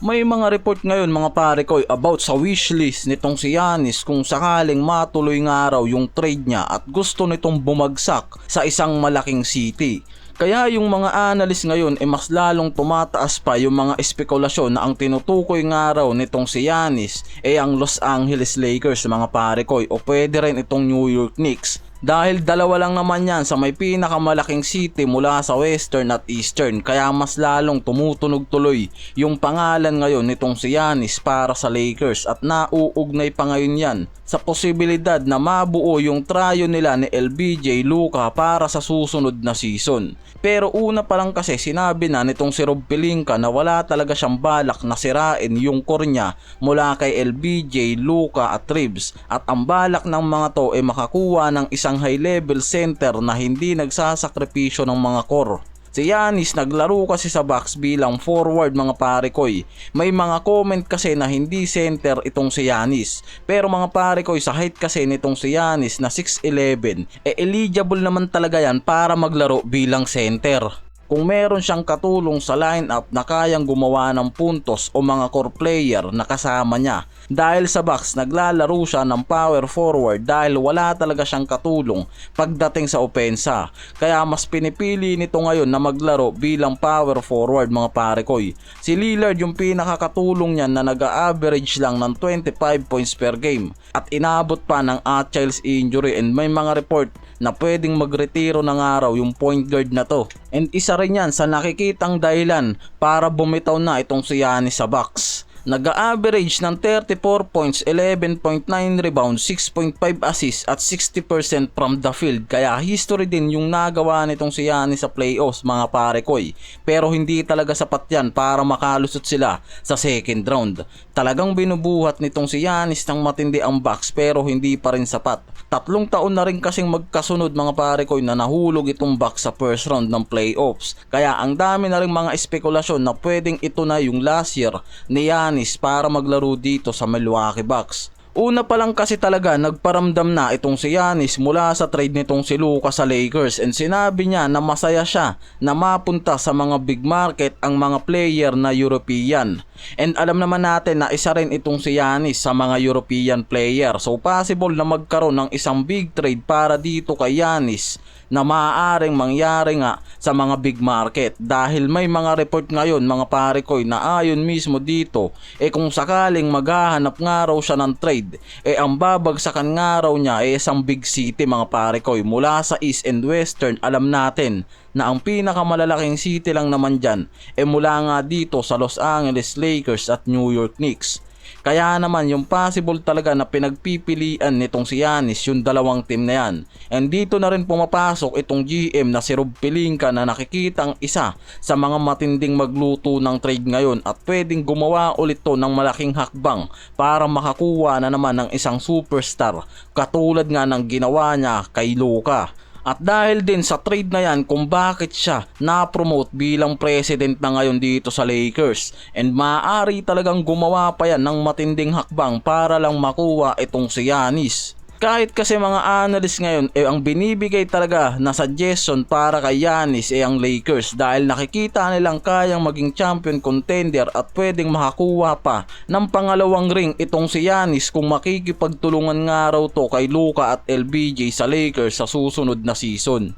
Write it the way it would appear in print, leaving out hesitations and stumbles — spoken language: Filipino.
May mga report ngayon mga pare ko about sa wishlist nitong si Giannis kung sakaling matuloy nga raw yung trade niya at gusto nitong bumagsak sa isang malaking city. Kaya yung mga analyst ngayon mas lalong tumataas pa yung mga espekulasyon na ang tinutukoy nga raw nitong si Giannis ang Los Angeles Lakers mga pare ko o pwede rin itong New York Knicks. Dahil dalawa lang naman yan sa may pinakamalaking city mula sa western at eastern, kaya mas lalong tumutunog tuloy yung pangalan ngayon nitong si Giannis para sa Lakers at nauugnay pa ngayon yan sa posibilidad na mabuo yung trio nila ni LBJ Luka para sa susunod na season. Pero una pa lang kasi sinabi na nitong si Rob Pelinka na wala talaga siyang balak na sirain yung core niya mula kay LBJ, Luka at Reeves, at ang balak ng mga to makakuha ng isang high level center na hindi nagsasakripisyo ng mga core. Si Giannis naglaro kasi sa Bucks bilang forward mga pare koy. May mga comment kasi na hindi center itong si Giannis. Pero mga pare koy, sa height kasi nitong si Giannis na 6'11", eligible naman talaga yan para maglaro bilang center. Kung meron siyang katulong sa lineup na kayang gumawa ng puntos o mga core player na kasama niya. Dahil sa Bucks naglalaro siya ng power forward dahil wala talaga siyang katulong pagdating sa opensa. Kaya mas pinipili nito ngayon na maglaro bilang power forward mga pare koy. Si Lillard yung pinakakatulong niya na nag-average lang ng 25 points per game at inabot pa ng Achilles injury, and may mga report na pwedeng magretiro ng araw yung point guard na to. And isa rin yan sa nakikitang dahilan para bumitaw na itong si Giannis sa Bucks. Nag-a-average ng 34 points, 11.9 rebounds, 6.5 assists at 60% from the field. Kaya history din yung nagawa nitong si Giannis sa playoffs mga pare koy. Pero hindi talaga sapat yan para makalusot sila sa second round. Talagang binubuhat nitong si Giannis ng matindi ang Bucks pero hindi pa rin sapat. 3 taon na rin kasing magkasunod mga pare koy na nahulog itong Bucks sa first round ng playoffs. Kaya ang dami na rin mga espekulasyon na pwedeng ito na yung last year ni Giannis para maglaro dito sa Milwaukee Bucks. Una pa lang kasi talaga nagparamdam na itong si Giannis mula sa trade nitong si Luka sa Lakers, and sinabi niya na masaya siya na mapunta sa mga big market ang mga player na European. And alam naman natin na isa rin itong si Giannis sa mga European player. So possible na magkaroon ng isang big trade para dito kay Giannis na maaaring mangyari nga sa mga big market. Dahil may mga report ngayon mga pare koy na ayon mismo dito kung sakaling maghahanap nga raw siya ng trade, ang babagsakan nga raw niya isang big city mga pare koy. Mula sa East and Western, alam natin na ang pinakamalalaking city lang naman dyan mula nga dito sa Los Angeles Lakers at New York Knicks. Kaya naman yung possible talaga na pinagpipilian nitong si Giannis yung dalawang team na yan. And dito na rin pumapasok itong GM na si Rob Pelinka na nakikitang isa sa mga matinding magluto ng trade ngayon at pwedeng gumawa ulit to ng malaking hakbang para makakuha na naman ng isang superstar katulad nga ng ginawa niya kay Luka. At dahil din sa trade na yan kung bakit siya na-promote bilang president na ngayon dito sa Lakers, and maaari talagang gumawa pa yan ng matinding hakbang para lang makuha itong si Giannis. Kahit kasi mga analyst ngayon ang binibigay talaga na suggestion para kay Giannis ang Lakers dahil nakikita nilang kayang maging champion contender at pwedeng makakuha pa ng pangalawang ring itong si Giannis kung makikipagtulungan nga raw to kay Luka at LBJ sa Lakers sa susunod na season.